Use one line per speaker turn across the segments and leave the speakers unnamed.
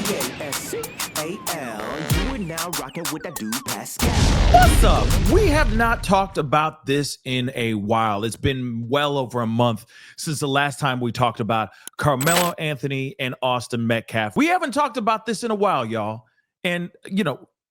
thepascal. You are now rocking with that dude Pascal.
What's up? We have not talked about this in a while. It's been well over a month since the last time we talked about Karmelo Anthony and Austin Metcalf. We haven't talked about this in a while, y'all. And,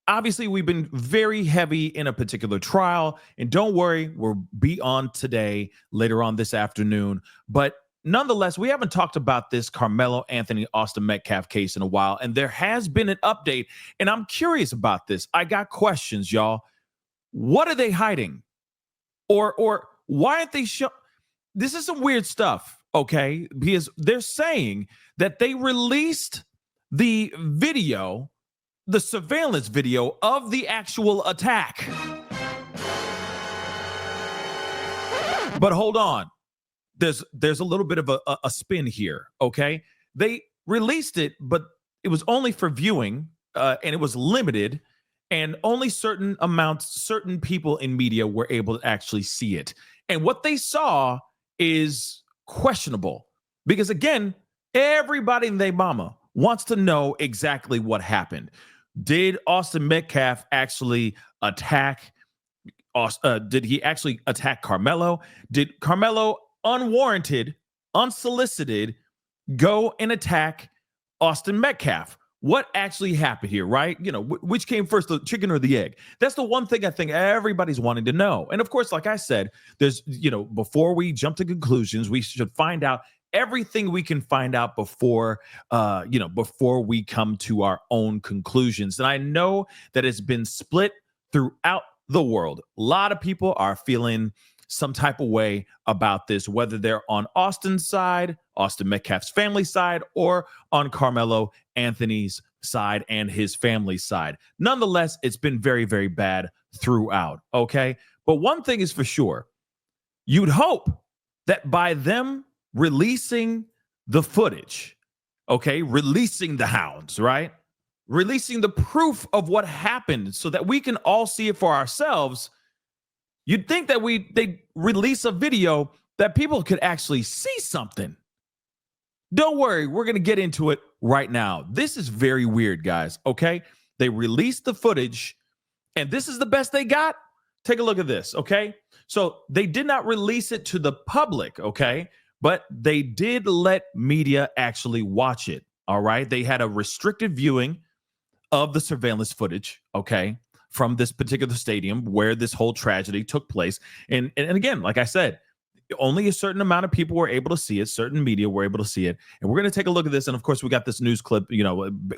obviously we've been very heavy in a particular trial. And don't worry, we'll be on today, later on this afternoon. But nonetheless, we haven't talked about this Karmelo Anthony Austin Metcalf case in a while, and there has been an update, and I'm curious about this. I got questions, y'all. What are they hiding? Or why aren't they This is some weird stuff, okay? Because they're saying that they released the video, the surveillance video of the actual attack. But hold on. There's a little bit of a spin here, okay? They released it, but it was only for viewing, and it was limited, and only certain people in media were able to actually see it. And what they saw is questionable because, again, everybody in their mama wants to know exactly what happened. Did Austin Metcalf actually attack? Did he actually attack Karmelo? Did Karmelo unwarranted, unsolicited, go and attack Austin Metcalf? What actually happened here, right? Which came first, the chicken or the egg? That's the one thing I think everybody's wanting to know. And of course, like I said, there's, before we jump to conclusions, we should find out everything we can find out before we come to our own conclusions. And I know that it's been split throughout the world. A lot of people are feeling some type of way about this, whether they're on Austin's side, Austin Metcalf's family side, or on Karmelo Anthony's side and his family's side. Nonetheless, it's been very, very bad throughout, okay? But one thing is for sure, you'd hope that by them releasing the footage, okay, releasing the hounds, right? Releasing the proof of what happened so that we can all see it for ourselves. You'd think that they release a video that people could actually see something. Don't worry, we're going to get into it right now. This is very weird, guys, okay? They released the footage, and this is the best they got. Take a look at this, okay? So they did not release it to the public, okay? But they did let media actually watch it, all right? They had a restricted viewing of the surveillance footage, okay, from this particular stadium where this whole tragedy took place. And again, like I said, only a certain amount of people were able to see it. Certain media were able to see it. And we're going to take a look at this. And of course, we got this news clip,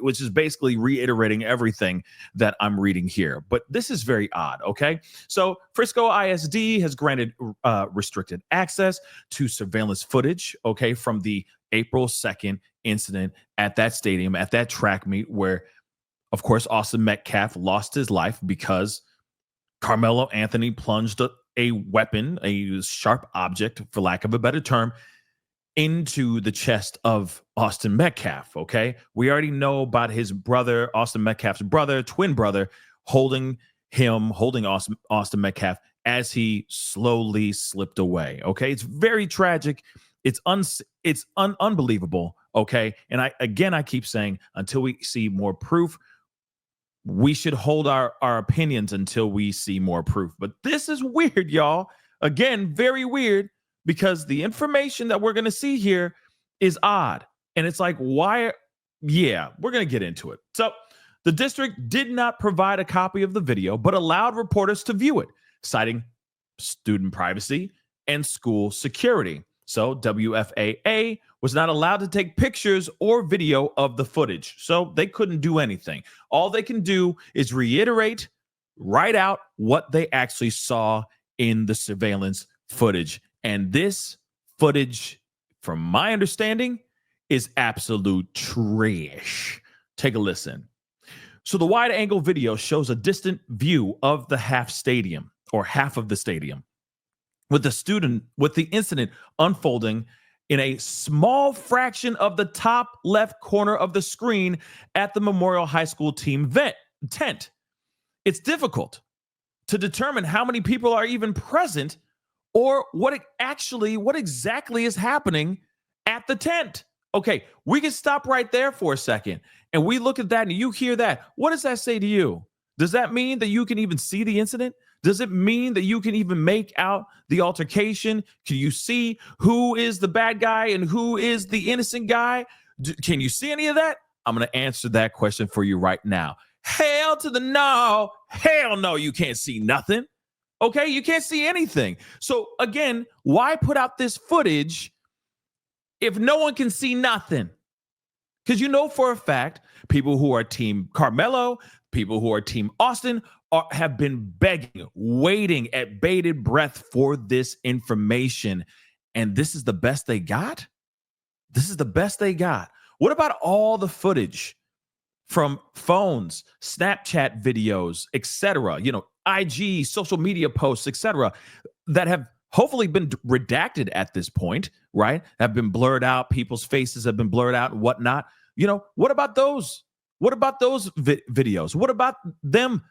which is basically reiterating everything that I'm reading here. But this is very odd, okay? So Frisco ISD has granted restricted access to surveillance footage, okay, from the April 2nd incident at that stadium, at that track meet where, of course, Austin Metcalf lost his life because Karmelo Anthony plunged a weapon, a sharp object, for lack of a better term, into the chest of Austin Metcalf, okay? We already know about his brother, Austin Metcalf's brother, twin brother, holding Austin Metcalf as he slowly slipped away, okay? It's very tragic. It's unbelievable, okay? And I keep saying, until we see more proof, we should hold our opinions until we see more proof. But this is weird, y'all. Again, very weird, because the information that we're going to see here is odd. And it's like, why? Yeah, we're going to get into it. So the district did not provide a copy of the video, but allowed reporters to view it, citing student privacy and school security. So WFAA was not allowed to take pictures or video of the footage. So they couldn't do anything. All they can do is reiterate, write out what they actually saw in the surveillance footage. And this footage, from my understanding, is absolute trash. Take a listen. So the wide angle video shows a distant view of the half of the stadium, with the incident unfolding in a small fraction of the top left corner of the screen at the Memorial High School team tent. It's difficult to determine how many people are even present or what exactly is happening at the tent. Okay, we can stop right there for a second and we look at that and you hear that. What does that say to you? Does that mean that you can even see the incident? Does it mean that you can even make out the altercation? Can you see who is the bad guy and who is the innocent guy? Can you see any of that? I'm going to answer that question for you right now. Hell to the no. Hell no, you can't see nothing. Okay, you can't see anything. So again, why put out this footage if no one can see nothing? Because you know for a fact, people who are team Karmelo, people who are team Austin have been begging, waiting at bated breath for this information. And this is the best they got? This is the best they got. What about all the footage from phones, Snapchat videos, etc., IG, social media posts, etc., that have hopefully been redacted at this point, right? Have been blurred out. People's faces have been blurred out and whatnot. What about those? What about those videos? What about them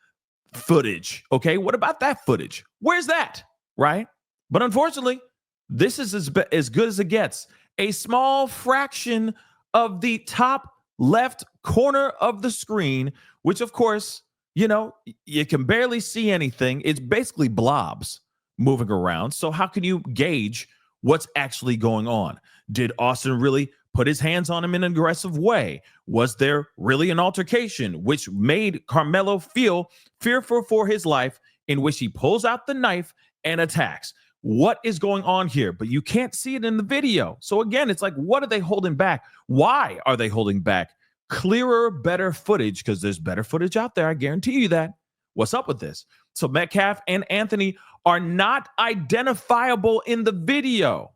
footage? Okay, what about that footage? Where's that? Right? But unfortunately, this is as good as it gets. A small fraction of the top left corner of the screen, which of course, you can barely see anything. It's basically blobs moving around. So how can you gauge what's actually going on? Did Austin really put his hands on him in an aggressive way? Was there really an altercation which made Karmelo feel fearful for his life, in which he pulls out the knife and attacks? What is going on here? But you can't see it in the video. So again, it's like, what are they holding back? Why are they holding back clearer, better footage? Because there's better footage out there. I guarantee you that. What's up with this? So Metcalf and Anthony are not identifiable in the video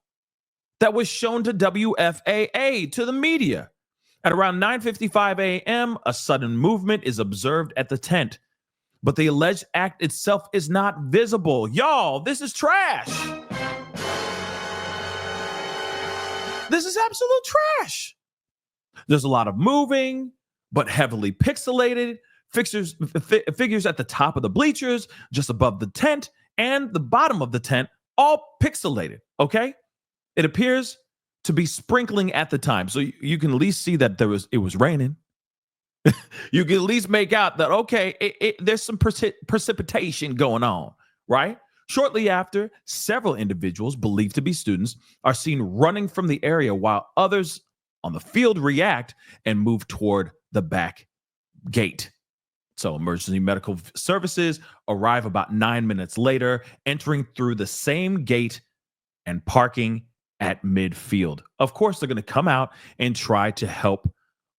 that was shown to WFAA, to the media. At around 9:55 a.m., a sudden movement is observed at the tent, but the alleged act itself is not visible. Y'all, this is trash. This is absolute trash. There's a lot of moving, but heavily pixelated. Figures at the top of the bleachers, just above the tent, and the bottom of the tent, all pixelated, okay? It appears to be sprinkling at the time. So you can at least see that it was raining. You can at least make out that, okay, there's some precipitation going on, right? Shortly after, several individuals believed to be students are seen running from the area while others on the field react and move toward the back gate. So emergency medical services arrive about 9 minutes later, entering through the same gate and parking at midfield. Of course, they're going to come out and try to help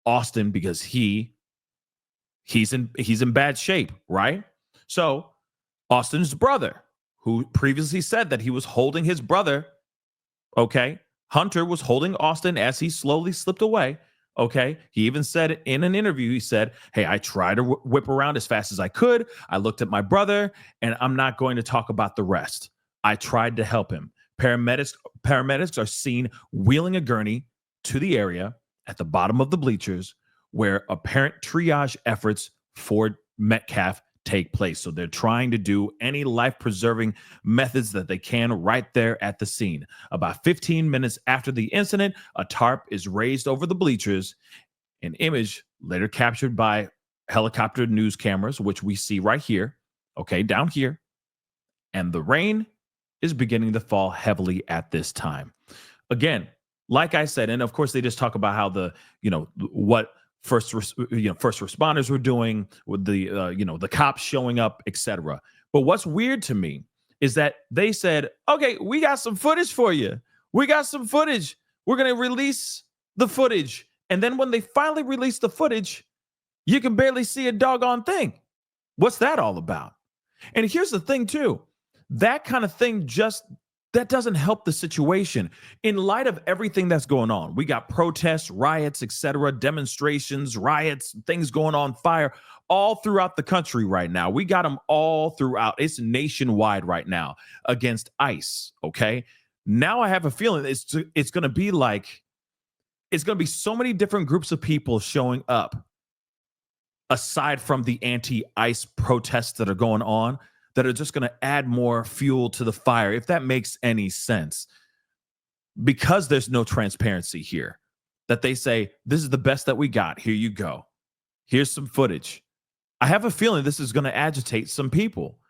Austin because he's in bad shape, right? So Austin's brother, who previously said that he was holding his brother, okay, Hunter was holding Austin as he slowly slipped away. Okay. He even said in an interview, he said, hey, I tried to whip around as fast as I could. I looked at my brother and I'm not going to talk about the rest. I tried to help him. Paramedics are seen wheeling a gurney to the area at the bottom of the bleachers where apparent triage efforts for Metcalf take place. So they're trying to do any life-preserving methods that they can right there at the scene. About 15 minutes after the incident, a tarp is raised over the bleachers, an image later captured by helicopter news cameras, which we see right here, okay, down here. And the rain is beginning to fall heavily at this time. Again, like I said, and of course they just talk about how what first responders were doing with the cops showing up, etc. But what's weird to me is that they said, okay, we got some footage for you. We got some footage. We're going to release the footage. And then when they finally release the footage, you can barely see a doggone thing. What's that all about? And here's the thing too, that kind of thing that doesn't help the situation. In light of everything that's going on, we got protests, riots, etc., demonstrations, riots, things going on, fire, all throughout the country right now. We got them all throughout. It's nationwide right now against ICE, okay? Now I have a feeling it's going to be like, it's going to be so many different groups of people showing up aside from the anti-ICE protests that are going on, that are just going to add more fuel to the fire, if that makes any sense. Because there's no transparency here. that they say, this is the best that we got. Here you go. Here's some footage. I have a feeling this is going to agitate some people.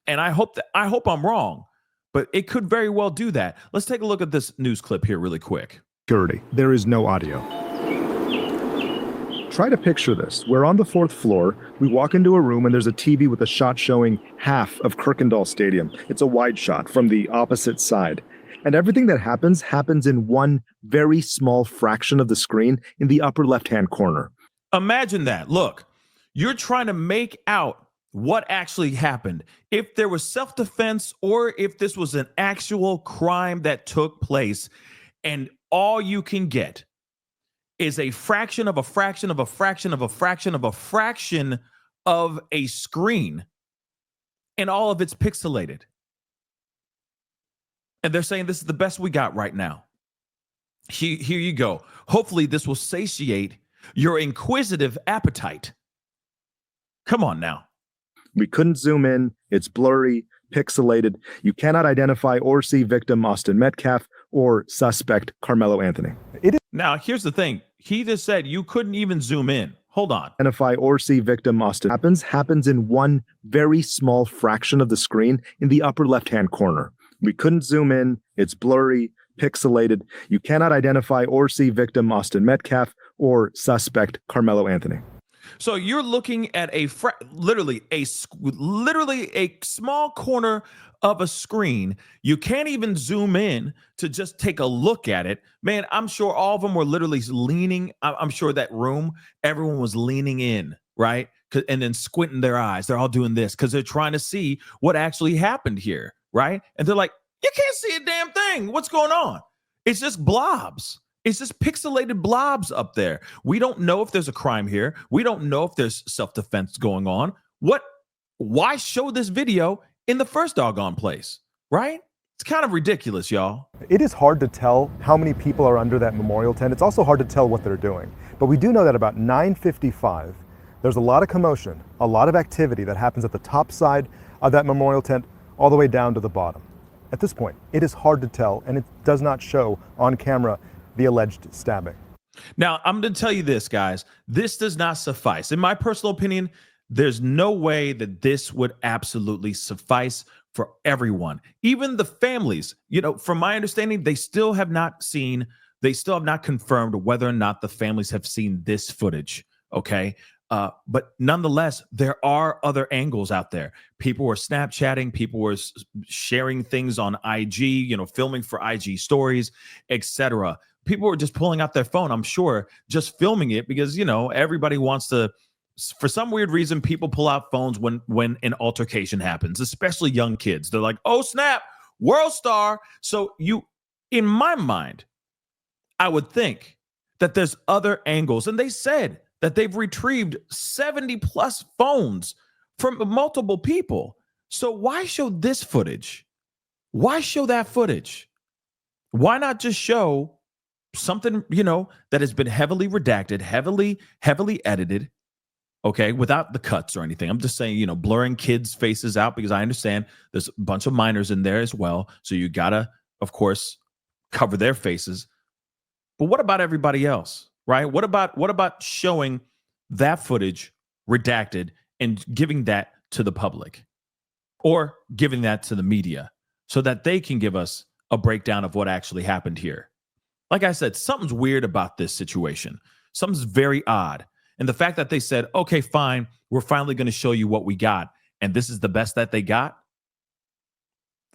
And I hope I'm wrong, but it could very well do that. Let's take a look at this news clip here really quick.
Security. There is no audio. Try to picture this. We're on the 4th floor. We walk into a room and there's a TV with a shot showing half of Kirkendall Stadium. It's a wide shot from the opposite side. And everything that happens in one very small fraction of the screen in the upper left-hand corner.
Imagine that. Look, you're trying to make out what actually happened. If there was self-defense or if this was an actual crime that took place, and all you can get is a fraction of a fraction of a fraction of a fraction of a fraction of a screen, and all of it's pixelated. And they're saying this is the best we got right now. Here you go. Hopefully this will satiate your inquisitive appetite. Come on now.
We couldn't zoom in. It's blurry, pixelated. You cannot identify or see victim Austin Metcalf or suspect Karmelo Anthony.
Now, here's the thing. He just said you couldn't even zoom in. Hold on.
Identify or see victim Austin happens in one very small fraction of the screen in the upper left-hand corner. We couldn't zoom in. It's blurry, pixelated. You cannot identify or see victim Austin Metcalf or suspect Karmelo Anthony.
So you're looking at literally a small corner of a screen. You can't even zoom in to just take a look at it. Man, I'm sure all of them were literally leaning. I'm sure that room, everyone was leaning in, right? And then squinting their eyes. They're all doing this because they're trying to see what actually happened here, right? And they're like, you can't see a damn thing. What's going on? It's just blobs. It's just pixelated blobs up there. We don't know if there's a crime here. We don't know if there's self-defense going on. Why show this video in the first doggone place, right? It's kind of ridiculous, y'all.
It is hard to tell how many people are under that memorial tent. It's also hard to tell what they're doing. But we do know that about 9:55, there's a lot of commotion, a lot of activity that happens at the top side of that memorial tent all the way down to the bottom. At this point, it is hard to tell, and it does not show on camera the alleged stabbing.
Now, I'm going to tell you this, guys. This does not suffice. In my personal opinion, there's no way that this would absolutely suffice for everyone. Even the families, from my understanding, they still have not confirmed whether or not the families have seen this footage, okay? But nonetheless, there are other angles out there. People were Snapchatting, people were sharing things on IG, filming for IG stories, etc. People were just pulling out their phone, I'm sure, just filming it because, everybody wants to, for some weird reason, people pull out phones when an altercation happens, especially young kids. They're like, oh, snap, world star. So in my mind, I would think that there's other angles. And they said that they've retrieved 70 plus phones from multiple people. So why show this footage? Why show that footage? Why not just show something, that has been heavily redacted, heavily edited, okay, without the cuts or anything? I'm just saying, blurring kids' faces out because I understand there's a bunch of minors in there as well. So you gotta, of course, cover their faces. But what about everybody else? Right? What about showing that footage redacted and giving that to the public or giving that to the media so that they can give us a breakdown of what actually happened here? Like I said, something's weird about this situation. Something's very odd. And the fact that they said, okay, fine, we're finally going to show you what we got, and this is the best that they got.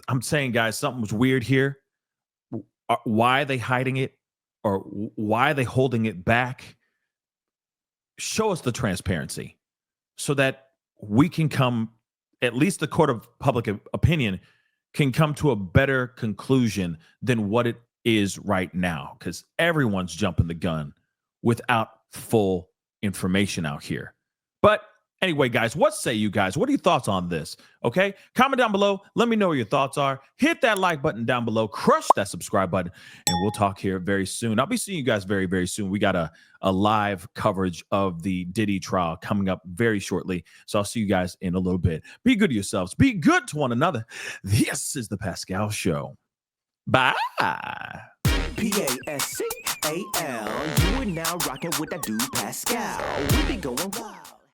I'm saying, guys, something was weird here. Why are they hiding it? Or why are they holding it back? Show us the transparency so that we can come, at least the court of public opinion can come to a better conclusion than what it is right now, because everyone's jumping the gun without full information out here. But anyway, guys, what say you guys? What are your thoughts on this? Okay, comment down below. Let me know what your thoughts are. Hit that like button down below. Crush that subscribe button. And we'll talk here very soon. I'll be seeing you guys very, very soon. We got a live coverage of the Diddy trial coming up very shortly. So I'll see you guys in a little bit. Be good to yourselves. Be good to one another. This is the Pascal Show. Bye.
PASC. You are now rocking with that dude Pascal. We be going wild.